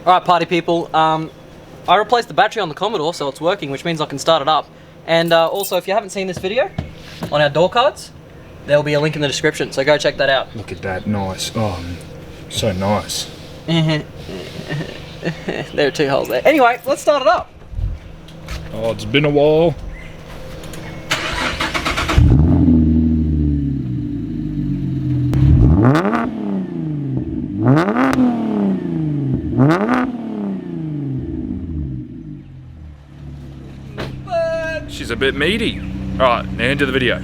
Alright, party people, I replaced the battery on the Commodore, so it's working, which means I can start it up. And also, if you haven't seen this video on our door cards, there'll be a link in the description, so go check that out. Look at that, nice. Oh, so nice. There are 2 holes there. Anyway, let's start it up. Oh, it's been a while. She's a bit meaty. Alright, now into the video.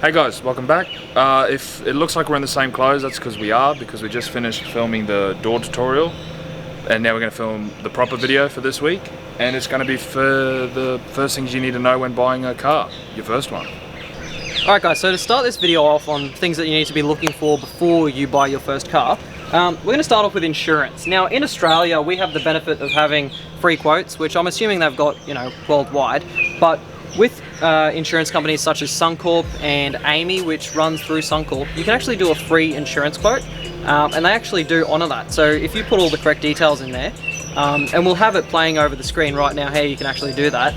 Hey guys, welcome back. If it looks like we're in the same clothes, that's because we are, because we just finished filming the door tutorial. And now we're going to film the proper video for this week. And it's going to be for the first things you need to know when buying a car. Your first one. Alright guys, so to start this video off on things that you need to be looking for before you buy your first car, we're going to start off with insurance. Now in Australia we have the benefit of having free quotes, which I'm assuming they've got, you know, worldwide. But with insurance companies such as Suncorp and AAMI, which runs through Suncorp, you can actually do a free insurance quote, and they actually do honour that. So if you put all the correct details in there, and we'll have it playing over the screen right now how you can actually do that.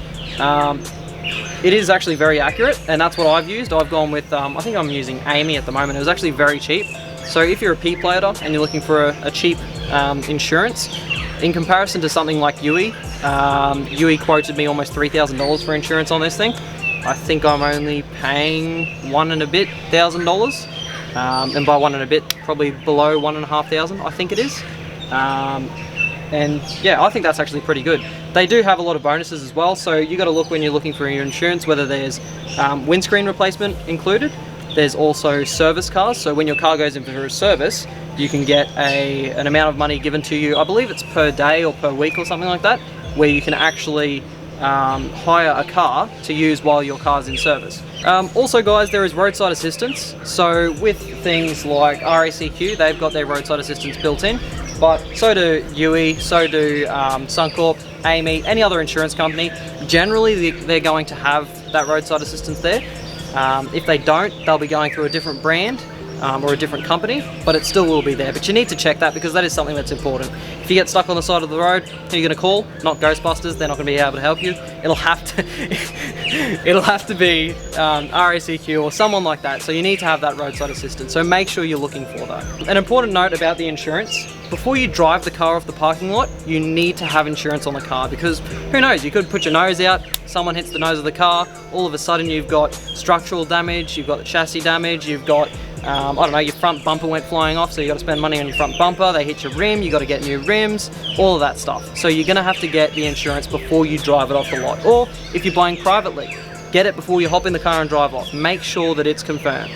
It is actually very accurate, and that's what I've used. I've gone with, I think I'm using AAMI at the moment. It was actually very cheap. So if you're a P-plater and you're looking for a cheap insurance, in comparison to something like UE, UE quoted me almost $3,000 for insurance on this thing. I think I'm only paying $1,000 and a bit, and by 1 and a bit, probably below 1,500, I think it is. And yeah, I think that's actually pretty good. They do have a lot of bonuses as well, so you got to look when you're looking for your insurance whether there's windscreen replacement included. There's also service cars, so when your car goes in for a service, you can get an amount of money given to you. I believe it's per day or per week or something like that, where you can actually hire a car to use while your car's in service. Also guys, there is roadside assistance. So with things like RACQ, they've got their roadside assistance built in, but so do UE, so do Suncorp, AAMI, any other insurance company. Generally they're going to have that roadside assistance there. If they don't, they'll be going through a different brand or a different company, but it still will be there. But you need to check that because that is something that's important. If you get stuck on the side of the road, who are you going to call? Not Ghostbusters, they're not going to be able to help you. It'll have to be RACQ or someone like that, so you need to have that roadside assistance, so make sure you're looking for that. An important note about the insurance: before you drive the car off the parking lot, you need to have insurance on the car, because who knows, you could put your nose out, someone hits the nose of the car, all of a sudden you've got structural damage, you've got chassis damage, you've got I don't know, your front bumper went flying off, so you got to spend money on your front bumper, they hit your rim, you got to get new rims, all of that stuff. So you're going to have to get the insurance before you drive it off the lot. Or if you're buying privately, get it before you hop in the car and drive off. Make sure that it's confirmed.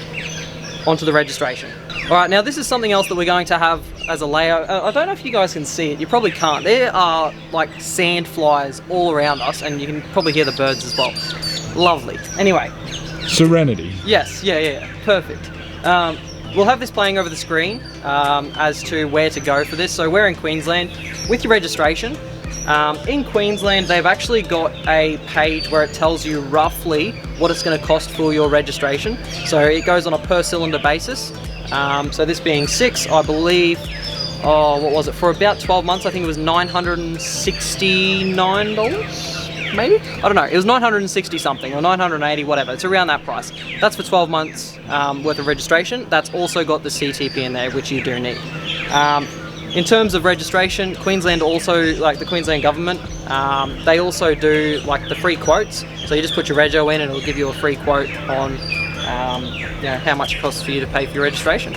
Onto the registration. Alright, now this is something else that we're going to have as a layout. I don't know if you guys can see it, you probably can't. There are like sand flies all around us, and you can probably hear the birds as well. Lovely. Anyway. Serenity. Yes, yeah, perfect. We'll have this playing over the screen as to where to go for this. So we're in Queensland. With your registration, in Queensland they've actually got a page where it tells you roughly what it's going to cost for your registration. So it goes on a per cylinder basis. So this being 6, I believe, what was it, for about 12 months, I think it was $969, maybe? I don't know, it was 960 something or 980, whatever, it's around that price. That's for 12 months worth of registration. That's also got the CTP in there, which you do need. In terms of registration, Queensland also, like the Queensland government, they also do like the free quotes. So you just put your rego in and it'll give you a free quote on you know, how much it costs for you to pay for your registration.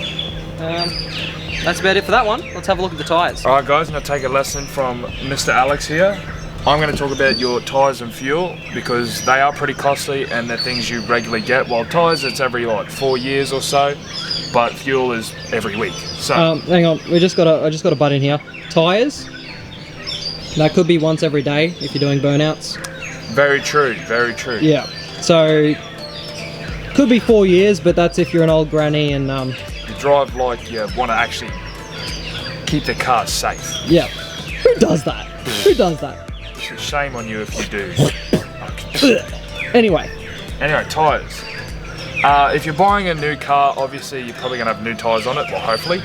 That's about it for that one. Let's have a look at the tyres. Alright guys, I'm going to take a lesson from Mr. Alex here. I'm going to talk about your tyres and fuel, because they are pretty costly and they're things you regularly get, while tyres it's every like 4 years or so, but fuel is every week. So hang on, I just got a butt in here. Tyres, that could be once every day if you're doing burnouts. Very true, very true. Yeah, so could be 4 years, but that's if you're an old granny and you drive like you want to actually keep the car safe. Yeah, who does that? Who does that? Shame on you if you do. Anyway, tyres. If you're buying a new car, obviously you're probably going to have new tyres on it, well hopefully.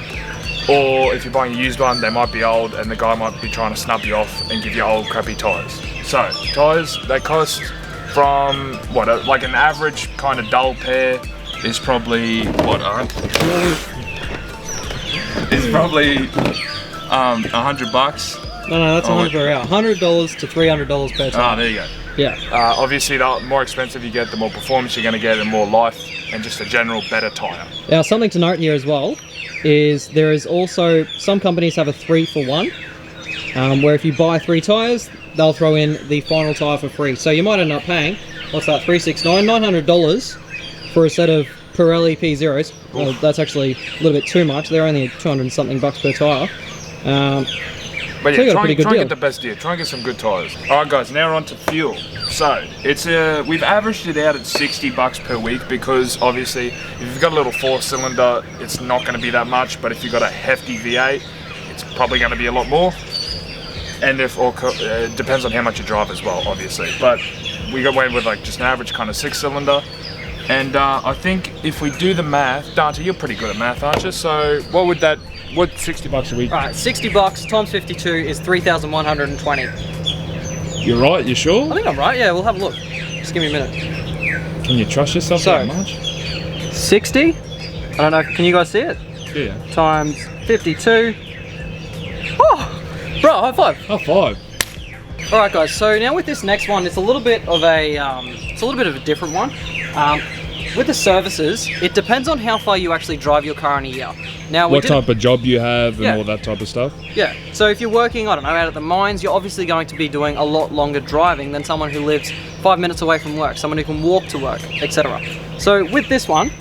Or if you're buying a used one, they might be old and the guy might be trying to snub you off and give you old crappy tyres. So tyres, they cost from what, like an average kind of dull pair is probably what, it's probably $100. No, that's 100 per hour. $100 to $300 per Ah, time. there you go. Yeah. Obviously, the more expensive you get, the more performance you're going to get, and more life, and just a general better tyre. Now, something to note here as well is there is also, some companies have a 3-for-1, where if you buy 3 tyres, they'll throw in the final tyre for free. So you might end up paying, what's that, $369, $900 for a set of Pirelli P0s. Well, that's actually a little bit too much. They're only 200 and something bucks per tyre. But So you yeah, got a try pretty and good deal. get the best deal. Try and get some good tyres. All right, guys. Now we're on to fuel. So it's we've averaged it out at $60 per week because obviously if you've got a little 4-cylinder, it's not going to be that much. But if you've got a hefty V8, it's probably going to be a lot more. And if it depends on how much you drive as well, obviously. But we went with like just an average kind of 6-cylinder. And I think if we do the math, Dante, you're pretty good at math, aren't you? So what's $60 a week? Right, $60 times 52 is 3,120. You're right, you sure? I think I'm right. Yeah, we'll have a look. Just give me a minute. Can you trust yourself So- that much? 60. I don't know. Can you guys see it? Yeah. Times 52. Oh, bro, high five. High five. All right, guys. So now with this next one, it's a little bit of a different one. With the services, it depends on how far you actually drive your car in a year. Now, What type of job you have and Yeah. all that type of stuff. Yeah. So if you're working, I don't know, out at the mines, you're obviously going to be doing a lot longer driving than someone who lives 5 minutes away from work, someone who can walk to work, etc. So with this one,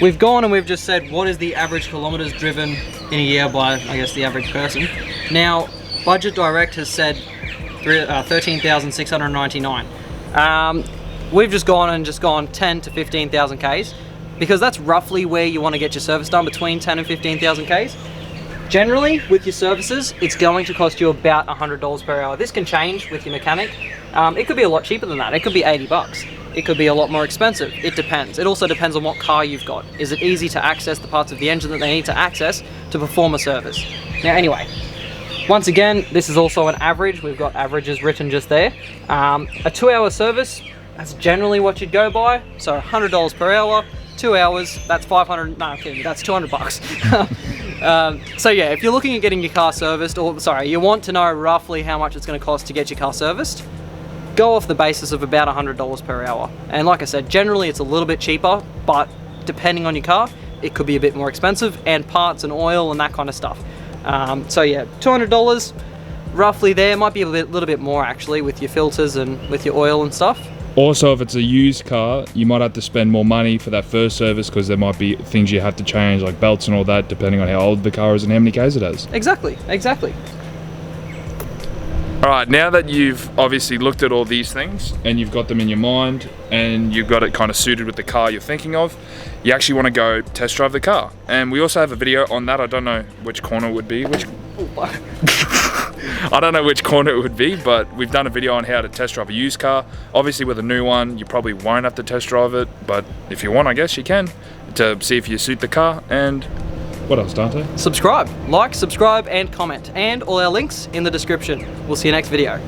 we've gone and we've just said what is the average kilometers driven in a year by, I guess, the average person. Now, Budget Direct has said 13,699. We've just gone 10 to 15,000 Ks because that's roughly where you want to get your service done, between 10 and 15,000 Ks. Generally, with your services, it's going to cost you about $100 per hour. This can change with your mechanic. It could be a lot cheaper than that. It could be 80 bucks. It could be a lot more expensive. It depends. It also depends on what car you've got. Is it easy to access the parts of the engine that they need to access to perform a service? Now, anyway, once again, this is also an average. We've got averages written just there. A 2-hour service, that's generally what you'd go by. So $100 per hour, 2 hours, that's 500, no, I'm kidding, that's 200 bucks. So yeah, if you're looking at getting your car serviced, you want to know roughly how much it's going to cost to get your car serviced, go off the basis of about $100 per hour. And like I said, generally it's a little bit cheaper, but depending on your car, it could be a bit more expensive, and parts and oil and that kind of stuff. So yeah, $200 roughly there. Might be a little bit more actually with your filters and with your oil and stuff. Also, if it's a used car, you might have to spend more money for that first service because there might be things you have to change, like belts and all that, depending on how old the car is and how many Ks it has. Exactly. All right, now that you've obviously looked at all these things And you've got them in your mind. and you've got it kind of suited with the car you're thinking of, you actually want to go test drive the car. And we also have a video on that. I don't know which corner it would be. I don't know which corner it would be, but we've done a video on how to test drive a used car. Obviously with a new one, you probably won't have to test drive it, but if you want, I guess you can, to see if you suit the car. And What else, Dante? Subscribe, like, subscribe, and comment, and all our links in the description. We'll see you next video.